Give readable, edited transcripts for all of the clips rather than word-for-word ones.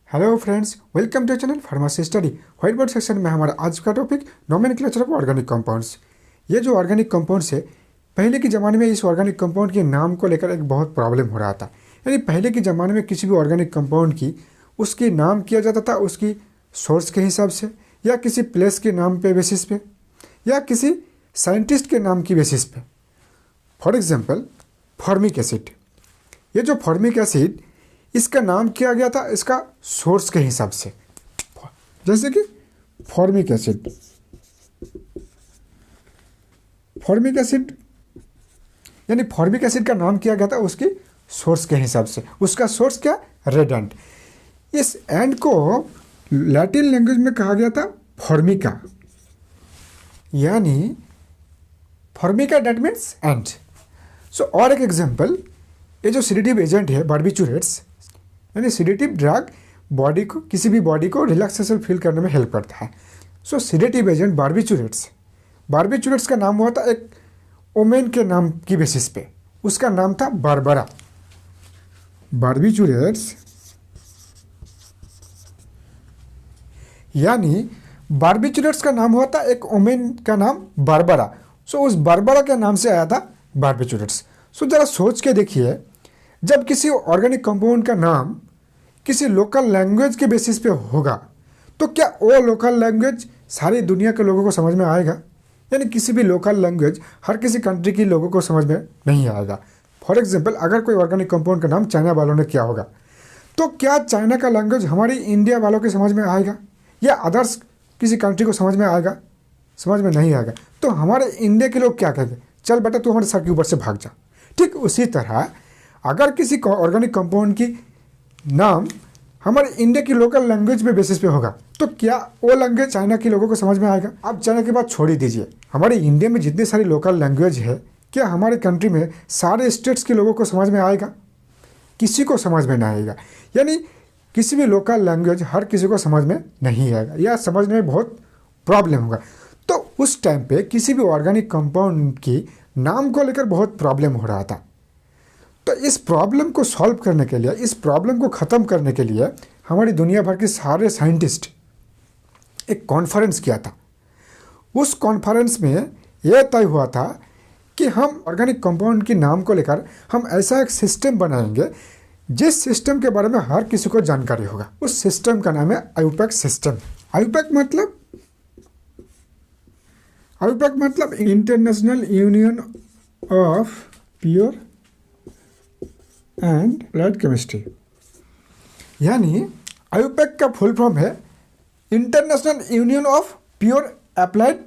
Hello friends, welcome to channel pharmacy study. White board section में हमारा आज का topic nomenclature of organic compounds. ये जो ऑर्गेनिक कंपाउंड्स है, पहले के ज़माने में इस ऑर्गेनिक कंपाउंड के नाम को लेकर एक बहुत प्रॉब्लम हो रहा था। यानी पहले के ज़माने में किसी भी ऑर्गेनिक कंपाउंड की उसकी नाम किया जाता था उसकी सोर्स के हिसाब से, या किसी प्लेस के नाम पे बेसिस पे, या किसी साइंटिस्ट के नाम की बेसिस पे। For example formic acid. ये जो फॉर्मिक एसिड इसका नाम किया गया था इसका सोर्स के हिसाब से, जैसे कि फॉर्मिक एसिड। फॉर्मिक एसिड यानी फॉर्मिक एसिड का नाम किया गया था उसकी सोर्स के हिसाब से। उसका सोर्स क्या? रेड एंट। इस एंट को लैटिन लैंग्वेज में कहा गया था फॉर्मिका, यानी फॉर्मिका दैट मीन्स एंट। सो और एक एग्जांपल, ये जो सिडेटिव एजेंट है बार्बिचुरेट्स, यानी सिडेटिव ड्रग बॉडी को, किसी भी बॉडी को रिलैक्सेशन फील करने में हेल्प करता है। सो सिडेटिव एजेंट बार्बिचुरेट्स। बार्बिचुरेट्स का नाम हुआ था एक ओमेन के नाम की बेसिस पे, उसका नाम था बारबरा। बार्बिचुरेट्स यानी बार्बिचुरेट्स का नाम हुआ था एक ओमेन का नाम बारबरा। सो उस बारबरा के नाम से आया था बार्बिचुरेट्स। सो जरा सोच के देखिए, जब किसी ऑर्गेनिक कंपाउंड का नाम किसी लोकल लैंग्वेज के बेसिस पे होगा तो क्या वो लोकल लैंग्वेज सारी दुनिया के लोगों को समझ में आएगा? यानी किसी भी लोकल लैंग्वेज हर किसी कंट्री के लोगों को समझ में नहीं आएगा। फॉर एग्जांपल अगर कोई ऑर्गेनिक कंपाउंड का नाम चाइना वालों ने किया होगा तो क्या चाइना का लैंग्वेज हमारी इंडिया वालों के समझ में आएगा या अदर्स किसी कंट्री को समझ में आएगा? समझ में नहीं आएगा। तो हमारे इंडिया के लोग क्या कहेंगे? चल बेटा तू हमारे सर के ऊपर से भाग जा। ठीक उसी तरह अगर किसी ऑर्गेनिक कंपाउंड की नाम हमारे इंडिया की लोकल लैंग्वेज पे बेसिस पे होगा तो क्या वो लैंग्वेज चाइना के लोगों को समझ में आएगा? अब चाइना की बात छोड़ ही दीजिए, हमारे इंडिया में जितनी सारी लोकल लैंग्वेज है, क्या हमारे कंट्री में सारे स्टेट्स के लोगों को समझ में आएगा? किसी को समझ में नहीं आएगा। यानी किसी भी लोकल लैंग्वेज हर किसी को समझ में नहीं आएगा या समझने में बहुत प्रॉब्लम होगा। तो उस टाइम पे किसी भी ऑर्गेनिक कंपाउंड की नाम को लेकर बहुत प्रॉब्लम हो रहा था। तो इस प्रॉब्लम को सॉल्व करने के लिए, इस प्रॉब्लम को ख़त्म करने के लिए हमारी दुनिया भर के सारे साइंटिस्ट एक कॉन्फ्रेंस किया था। उस कॉन्फ्रेंस में यह तय हुआ था कि हम ऑर्गेनिक कंपाउंड के नाम को लेकर हम ऐसा एक सिस्टम बनाएंगे जिस सिस्टम के बारे में हर किसी को जानकारी होगा। उस सिस्टम का नाम है आईयूपैक सिस्टम। आईयूपैक मतलब international union of pure and applied chemistry. यानी आईयूपैक का फुल फॉर्म है international union of pure applied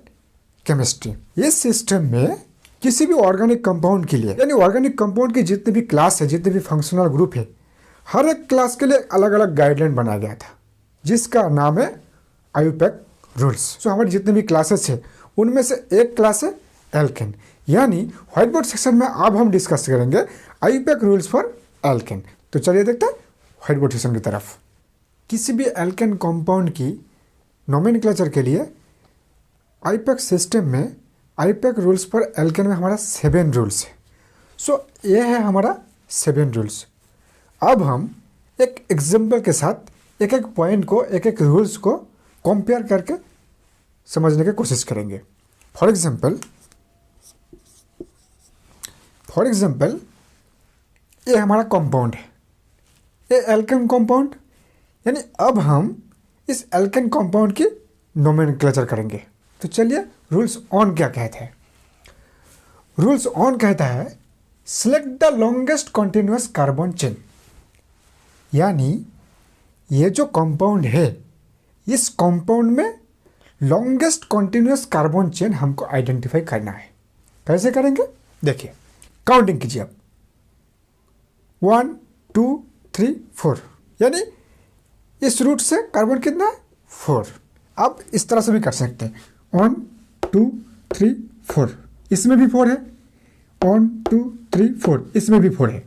chemistry. इस सिस्टम में किसी भी ऑर्गेनिक कंपाउंड के लिए, यानी ऑर्गेनिक कंपाउंड की जितने भी क्लास है, जितने भी फंक्शनल ग्रुप है, हर एक क्लास के लिए अलग अलग गाइडलाइन बनाया गया था जिसका नाम है आईयूपैक रूल्स। सो हमारी जितने भी क्लासेस है उनमें से एक क्लास है एल्केन। यानी व्हाइट बोर्ड सेक्शन में अब हम डिस्कस करेंगे आईयूपैक रूल्स फॉर एल्केन। तो चलिए देखते हैं व्हाइट बोर्ड सेक्शन की तरफ। किसी भी एल्केन कंपाउंड की नोमेनक्लेचर के लिए आईयूपैक सिस्टम में आईयूपैक रूल्स फॉर एल्केन में हमारा 7 रूल्स है। सो ये है हमारा 7 रूल्स। अब हम एक एग्जाम्पल के साथ एक एक पॉइंट को, एक एक रूल्स को कंपेयर करके समझने की कोशिश करेंगे। फॉर एग्जाम्पल ये हमारा कंपाउंड है, ये एल्केन कंपाउंड। यानी अब हम इस एल्केन कंपाउंड की नोमेनक्लेचर करेंगे। तो चलिए रूल्स ऑन क्या कहते हैं। रूल्स ऑन कहता है select the longest continuous carbon chain. यानी ये जो कंपाउंड है, इस कंपाउंड में लॉन्गेस्ट कंटिन्यूअस कार्बन चेन हमको आइडेंटिफाई करना है। कैसे करेंगे? देखिए, काउंटिंग कीजिए। 1 2 3 4। यानी इस रूट से कार्बन कितना है? 4। आप इस तरह से भी कर सकते हैं, 1 2 3 4। इसमें भी 4 है, 1 2 3 4। इसमें भी 4 है।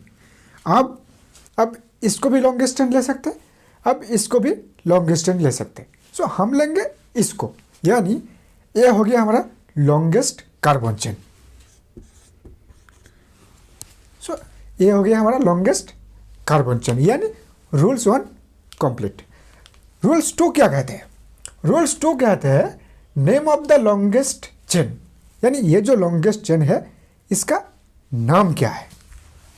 अब इसको भी लॉन्ग डिस्टेंस ले सकते हैं, अब इसको भी लॉन्ग डिस्टेंस ले सकते हैं। सो हम लेंगे इसको, यानी ये हो गया हमारा लॉन्गेस्ट कार्बन चेन। ये हो गया हमारा लॉन्गेस्ट कार्बन चेन, यानी रूल्स 1 कंप्लीट। रूल्स 2 क्या कहते हैं? रूल्स 2 कहते हैं name of the longest chain, यानी ये जो लॉन्गेस्ट चेन है इसका नाम क्या है।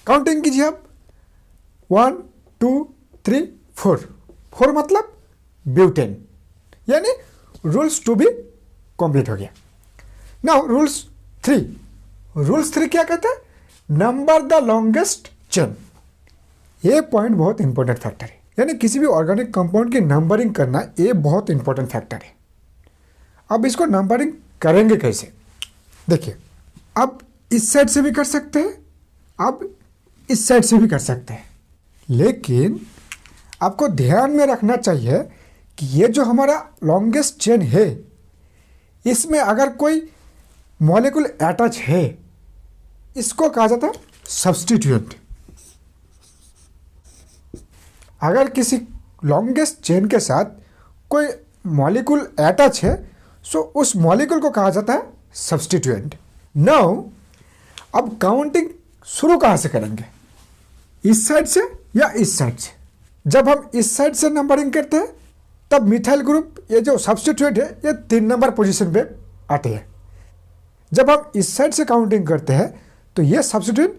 काउंटिंग कीजिए आप, 1 2 3 4, 4 मतलब ब्यूटेन, यानी रूल्स 2 भी कंप्लीट हो गया। नाउ रूल्स 3, रूल्स 3 क्या कहते हैं? Number the longest chain. ये पॉइंट बहुत इंपॉर्टेंट फैक्टर है, यानी किसी भी ऑर्गेनिक कंपाउंड की नंबरिंग करना ये बहुत इंपॉर्टेंट फैक्टर है। अब इसको नंबरिंग करेंगे कैसे? देखिए, अब इस साइड से भी कर सकते हैं, अब इस साइड से भी कर सकते हैं, लेकिन आपको ध्यान में रखना चाहिए कि ये जो हमारा लॉन्गेस्ट चेन है इसमें अगर कोई मॉलिक्यूल अटैच है इसको कहा जाता है सब्स्टिट्यूएंट। अगर किसी लॉन्गेस्ट चेन के साथ कोई मॉलिक्यूल अटैच है सो उस मॉलिक्यूल को कहा जाता है सब्स्टिट्यूएंट। नाउ अब काउंटिंग शुरू कहाँ से करेंगे? इस साइड से या इस साइड से? जब हम इस साइड से नंबरिंग करते हैं तब मिथाइल ग्रुप, ये जो सब्स्टिट्यूएंट है, ये 3 नंबर पोजीशन पे आते हैं। जब हम इस साइड से काउंटिंग करते हैं तो ये सब्स्टिट्यूएंट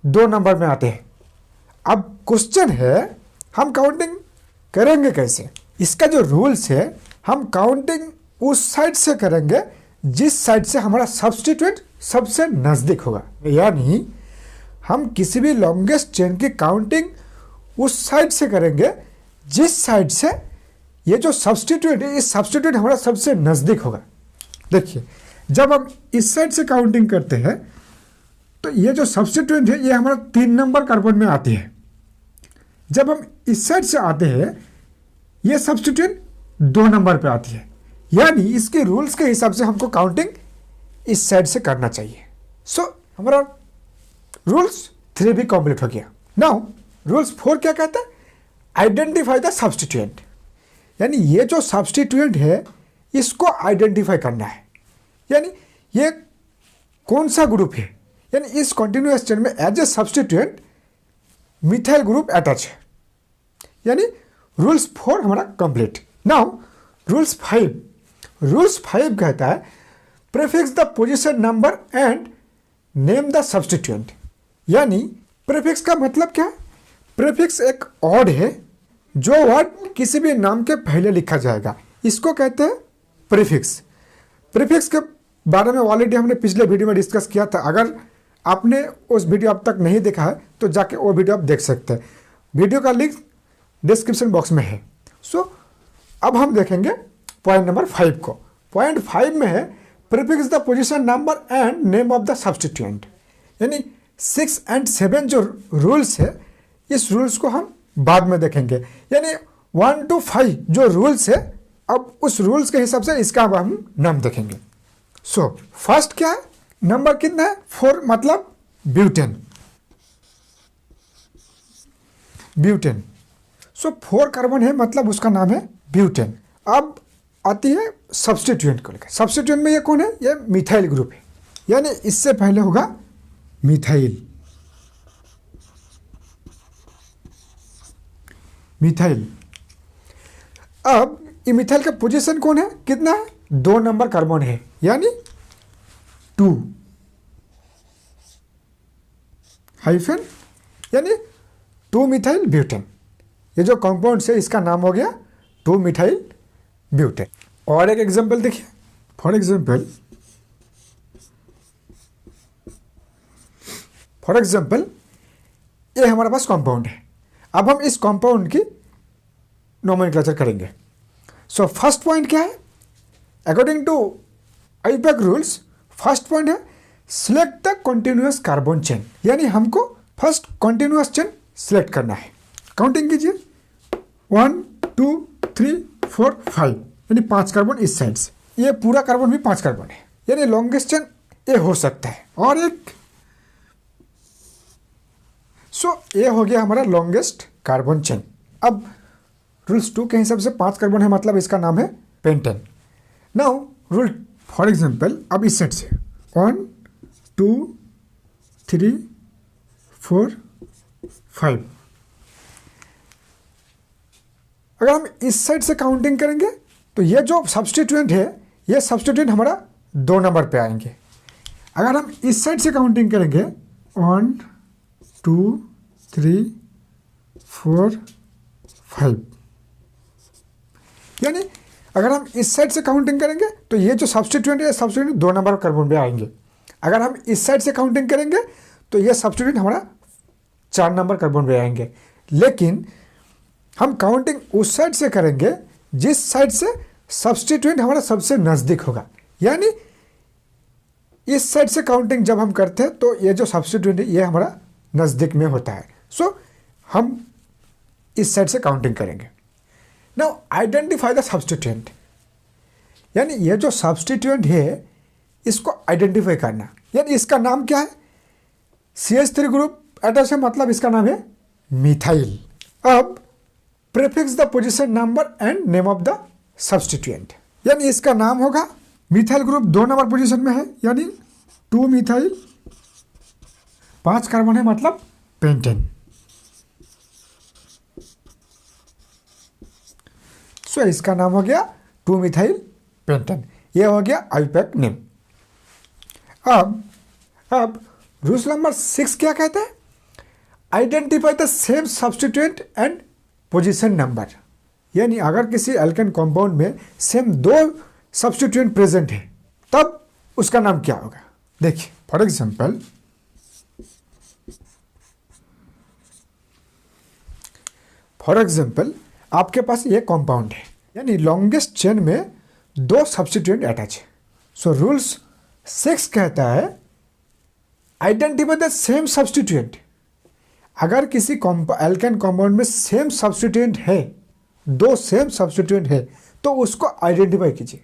2 नंबर में आते हैं। अब क्वेश्चन है हम काउंटिंग करेंगे कैसे? इसका जो रूल्स है, हम काउंटिंग उस साइड से करेंगे जिस साइड से हमारा सब्स्टिट्यूएंट सबसे नज़दीक होगा, यानी हम किसी भी लॉन्गेस्ट चेन की काउंटिंग उस साइड से करेंगे जिस साइड से ये जो सब्स्टिट्यूएंट है, इस सब्स्टिट्यूएंट हमारा सबसे नज़दीक होगा। देखिए, जब हम इस साइड से काउंटिंग करते हैं तो ये जो सब्स्टिट्यूएंट है ये हमारा 3 नंबर कार्बन में आती है। जब हम इस साइड से आते हैं ये सब्स्टिट्यूएंट 2 नंबर पे आती है, यानी इसके रूल्स के हिसाब से हमको काउंटिंग इस साइड से करना चाहिए। सो हमारा रूल्स 3 भी कंप्लीट हो गया। नाउ रूल्स 4 क्या कहता है? आइडेंटिफाई द सब्स्टिट्यूएंट, यानी ये जो सब्स्टिट्यूएंट है इसको आइडेंटिफाई करना है, यानी ये कौन सा ग्रुप है, यानी इस कॉन्टिन्यूअस चेन में as a substituent methyl group attach है, यानी रूल्स 4 हमारा कंप्लीट। नाउ रूल्स 5, रूल्स 5 कहता है prefix the position number and name the substituent, यानी प्रीफिक्स का मतलब क्या है? प्रीफिक्स एक ऑड है जो वर्ड किसी भी नाम के पहले लिखा जाएगा, इसको कहते हैं प्रीफिक्स। प्रीफिक्स के बारे में ऑलरेडी हमने पिछले वीडियो में डिस्कस किया था। अगर आपने उस वीडियो अब तक नहीं देखा है तो जाके वो वीडियो आप देख सकते हैं, वीडियो का लिंक डिस्क्रिप्शन बॉक्स में है। सो अब हम देखेंगे पॉइंट नंबर 5 को। पॉइंट 5 में है prefix the position number and name of the substituent, यानी 6 और 7 जो रूल्स है इस रूल्स को हम बाद में देखेंगे, यानी 1 to 5 जो रूल्स है अब उस रूल्स के हिसाब से इसका अब हम नाम देखेंगे। सो फर्स्ट क्या है? नंबर कितना है? 4 मतलब ब्यूटेन, ब्यूटेन। सो 4 कार्बन है मतलब उसका नाम है ब्यूटेन। अब आती है सब्स्टिट्यूएंट को लेकर। सब्स्टिट्यूएंट में ये कौन है? ये मिथाइल ग्रुप है, यानी इससे पहले होगा मिथाइल, मिथाइल। अब ये मिथाइल का पोजीशन कौन है? कितना है? 2 नंबर कार्बन है, यानी 2 हाइफन, यानी 2 मिथाइल ब्यूटेन। ये जो कंपाउंड है इसका नाम हो गया 2 मिथाइल ब्यूटेन। और एक एग्जांपल देखिए, फॉर एग्जांपल ये हमारे पास कंपाउंड है। अब हम इस कंपाउंड की नोमेनक्लेचर करेंगे। सो फर्स्ट पॉइंट क्या है? According to IUPAC rules first point है select the continuous carbon chain, यानी हमको फर्स्ट कॉन्टिन्यूअस चेन सिलेक्ट करना है। काउंटिंग कीजिए, 1 2 3 4 5, यानी 5 कार्बन इस साइड से, ये पूरा कार्बन भी 5 कार्बन है, यानी लॉन्गेस्ट चेन ये हो सकता है। और एक ये हो गया हमारा लॉन्गेस्ट कार्बन चेन। अब रूल्स 2 के हिसाब से 5 कार्बन है मतलब इसका नाम है pentane. Now rule for example, अब इस सेट से 1 2 3 4 5, अगर हम इस साइड से काउंटिंग करेंगे तो ये जो सब्स्टिट्यूएंट है, ये सब्स्टिट्यूएंट हमारा 2 नंबर पे आएंगे। अगर हम इस साइड से काउंटिंग करेंगे 1 2 3 4 5, यानी अगर हम इस साइड से काउंटिंग करेंगे तो ये जो सब्स्टिट्यूएंट है, सब्स्टिट्यूएंट 2 नंबर कार्बन पे आएंगे। अगर हम इस साइड से काउंटिंग करेंगे तो ये सब्स्टिट्यूएंट हमारा 4 नंबर कार्बन पे आएंगे। लेकिन हम काउंटिंग उस साइड से करेंगे जिस साइड से सब्स्टिट्यूएंट हमारा सबसे नज़दीक होगा, यानी इस साइड से काउंटिंग जब हम करते हैं तो ये जो सब्स्टिट्यूएंट है ये हमारा नज़दीक में होता है। सो हम इस साइड से काउंटिंग करेंगे। नाउ आइडेंटिफाई द सब्स्टिट्यूएंट, यानी ये जो सब्स्टिट्यूएंट है इसको आइडेंटिफाई करना, यानी इसका नाम क्या है, CH3 ग्रुप अटैच है, मतलब इसका नाम है मिथाइल। अब prefix the position number and name of the substituent, यानी इसका नाम होगा मिथाइल ग्रुप 2 नंबर पोजीशन में है, यानी 2 मिथाइल, 5 कार्बन है मतलब पेंटेन। सो इसका नाम हो गया 2 मिथाइल पेंटेन, ये हो गया आईयूपैक नेम। अब रूल्स नंबर 6 क्या कहता है, identify the same substituent and position number, यानी अगर किसी एल्केन कंपाउंड में सेम 2 सब्स्टिट्यूएंट प्रेजेंट है तब उसका नाम क्या होगा। देखिए फॉर एग्जांपल आपके पास ये कंपाउंड है, यानी लॉन्गेस्ट चेन में 2 सब्स्टिट्यूएंट अटैच है। सो रूल्स 6 कहता है आइडेंटिफाई द सेम सब्स्टिट्यूएंट। अगर किसी एल्केन कंपाउंड में सेम सब्स्टिट्यूएंट है, 2 सेम सब्स्टिट्यूएंट है, तो उसको आइडेंटिफाई कीजिए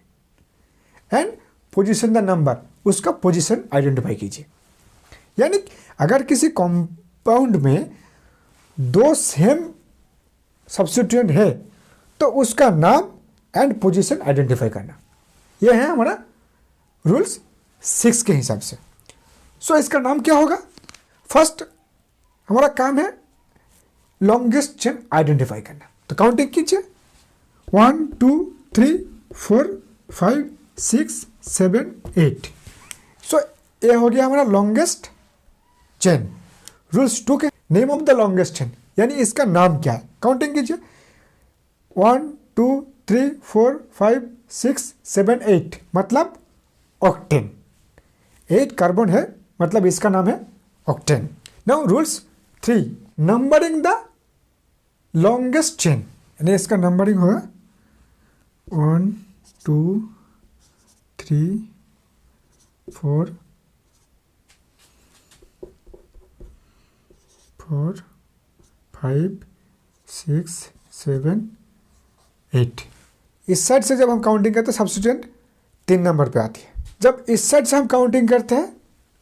एंड पोजीशन द नंबर, उसका पोजीशन आइडेंटिफाई कीजिए। यानी अगर किसी कंपाउंड में 2 सेम सब्स्टिट्यूएंट है तो उसका नाम एंड पोजीशन आइडेंटिफाई करना, यह है हमारा रूल्स 6 के हिसाब से। सो इसका नाम क्या होगा, फर्स्ट हमारा काम है लॉन्गेस्ट चेन आइडेंटिफाई करना। तो काउंटिंग कीजिए 1 2 3 4 5 6 7 8। सो ये हो गया हमारा लॉन्गेस्ट चेन। रूल्स 2 के name of the longest chain, यानी इसका नाम क्या है, काउंटिंग कीजिए 1 2 3 4 5 6 7 8, मतलब ऑक्टेन। 8 कार्बन है मतलब इसका नाम है octane. Now rules 3, numbering the longest chain, यानी इसका नंबरिंग होगा 1 2 3 4 4 5 6 7 8। इस साइड से जब हम काउंटिंग करते हैं सब्स्टिट्यूएंट 3 नंबर पे आती है, जब इस साइड से हम काउंटिंग करते हैं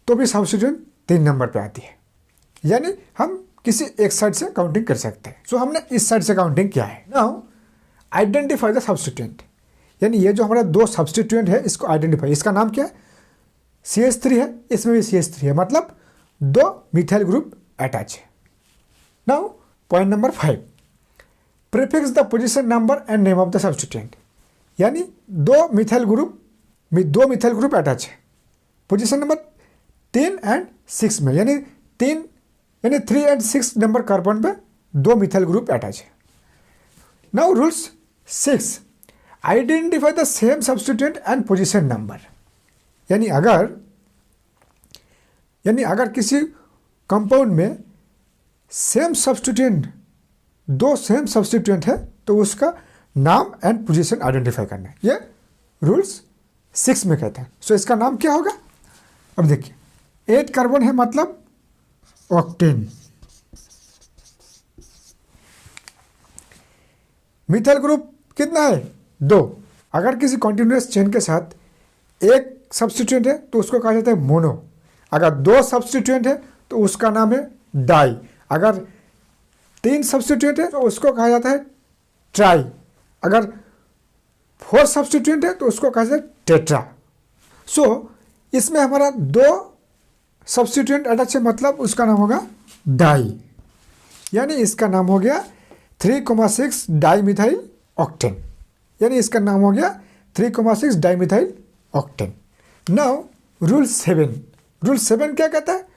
तो भी सब्स्टिट्यूएंट 3 नंबर पे आती है, यानी हम किसी एक साइड से काउंटिंग कर सकते हैं। सो हमने इस साइड से काउंटिंग किया है। नाउ आइडेंटिफाई द सब्स्टिट्यूएंट, यानी ये जो हमारा 2 सब्स्टिट्यूएंट है इसको आइडेंटिफाई, इसका नाम क्या है, CH3 है, इसमें भी CH3 है, मतलब 2 मिथाइल ग्रुप अटैच है। Now point number 5, prefix the position number and name of the substituent, यानी 2 मिथाइल ग्रुप अटैच है, पोजीशन नंबर 3 एंड 6 में, यानी 3 एंड 6 नंबर कार्बन पे 2 मिथाइल ग्रुप अटैच है। Now rules 6, identify the same substituent and position number, यानी अगर किसी compound में सेम सब्स्टिट्यूएंट 2 सेम सब्स्टिट्यूएंट है तो उसका नाम एंड पोजीशन आइडेंटिफाई करना है, ये रूल्स 6 में कहता है। सो इसका नाम क्या होगा, अब देखिए 8 कार्बन है मतलब ऑक्टेन, मिथाइल ग्रुप कितना है 2। अगर किसी कॉन्टिन्यूस चेन के साथ एक सब्स्टिट्यूएंट है तो उसको कहा जाता है मोनो, अगर 2 सब्स्टिट्यूएंट है तो उसका नाम है डाई, अगर 3 सब्स्टिट्यूएंट है तो उसको कहा जाता है ट्राई, अगर 4 सब्स्टिट्यूएंट है तो उसको कहा जाता है टेट्रा। सो इसमें हमारा 2 सब्स्टिट्यूएंट अटैच है मतलब उसका नाम होगा डाई, यानी इसका नाम हो गया 3,6 डाइमिथाइल ऑक्टेन, यानी इसका नाम हो गया 3,6 dimethyl octane. Now rule 7, rule 7 क्या कहता है?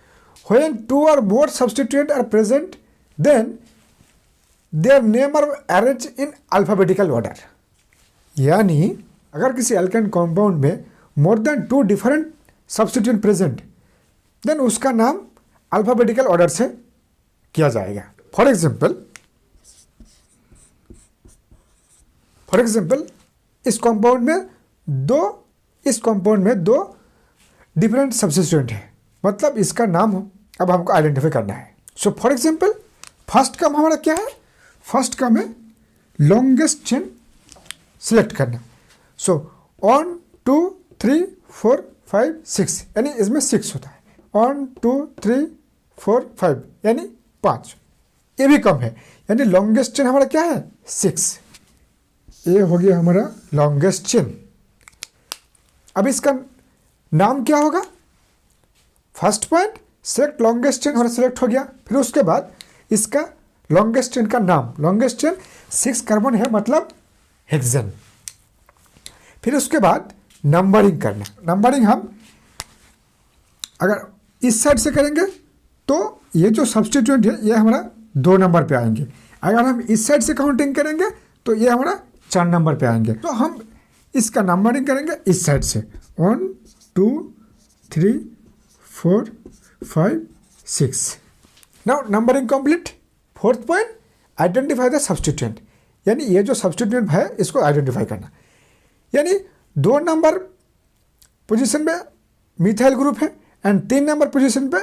When 2 or more substituent are present then their name are arranged in alphabetical order। यानी अगर किसी एल्केन कंपाउंड में more than 2 different substituent present, then उसका नाम अल्फाबेटिकल ऑर्डर से किया जाएगा। फॉर एग्जाम्पल इस कंपाउंड में दो डिफरेंट सब्स्टिट्यूएंट है, मतलब इसका नाम अब हमको आइडेंटिफाई करना है। सो फॉर एग्जाम्पल फर्स्ट काम हमारा क्या है? फर्स्ट काम है लॉन्गेस्ट चेन सिलेक्ट करना। सो 1 2 3 4 5 6, यानी इसमें 6 होता है। 1 2 3 4 5 यानी 5, ये भी कम है, यानी लॉन्गेस्ट चेन हमारा क्या है? 6। ये हो गया हमारा लॉन्गेस्ट चेन। अब इसका नाम क्या होगा? First point select longest chain हमारा सिलेक्ट हो गया, फिर उसके बाद इसका लॉन्गेस्ट चेन का नाम, लॉन्गेस्ट चेन 6 कार्बन है मतलब हेक्सेन। फिर उसके बाद नंबरिंग करना। नंबरिंग हम अगर इस साइड से करेंगे तो ये जो सब्स्टिट्यूएंट है ये हमारा 2 नंबर पे आएंगे, अगर हम इस साइड से काउंटिंग करेंगे तो ये हमारा 4 नंबर पे आएंगे। तो हम इसका नंबरिंग करेंगे इस साइड से 1 2 3 4 5 6। Now numbering complete. Fourth point identify the substituent, यानी ये जो सब्स्टिट्यूएंट है इसको आइडेंटिफाई करना। यानी 2 नंबर पोजीशन पे मिथाइल ग्रुप है एंड 3 नंबर पोजीशन पे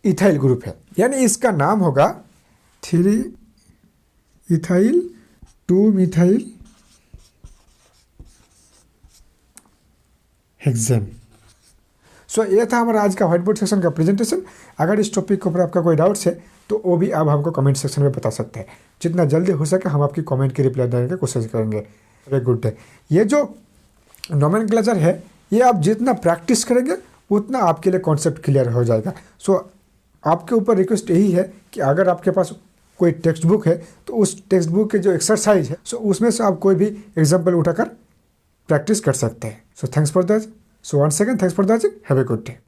इथाइल ग्रुप है, यानी इसका नाम होगा 3 इथाइल 2 मिथाइल हेक्सेन। सो ये था हमारा आज का व्हाइट बोर्ड सेक्शन का प्रेजेंटेशन। अगर इस टॉपिक के ऊपर आपका कोई डाउट्स है तो वो भी आप हमको कमेंट सेक्शन में बता सकते हैं। जितना जल्दी हो सके हम आपकी कमेंट की रिप्लाई देने की कोशिश करेंगे। Very good day. ये जो नोमेनक्लेचर है ये आप जितना प्रैक्टिस करेंगे उतना आपके लिए कॉन्सेप्ट क्लियर हो जाएगा। सो आपके ऊपर रिक्वेस्ट यही है कि अगर आपके पास कोई टेक्स्ट बुक है तो उस टेक्स्ट बुक के जो एक्सरसाइज है सो उसमें से आप कोई भी एग्जाम्पल उठाकर प्रैक्टिस कर सकते हैं। So thanks for that. So one second, thanks for watching, have a good day.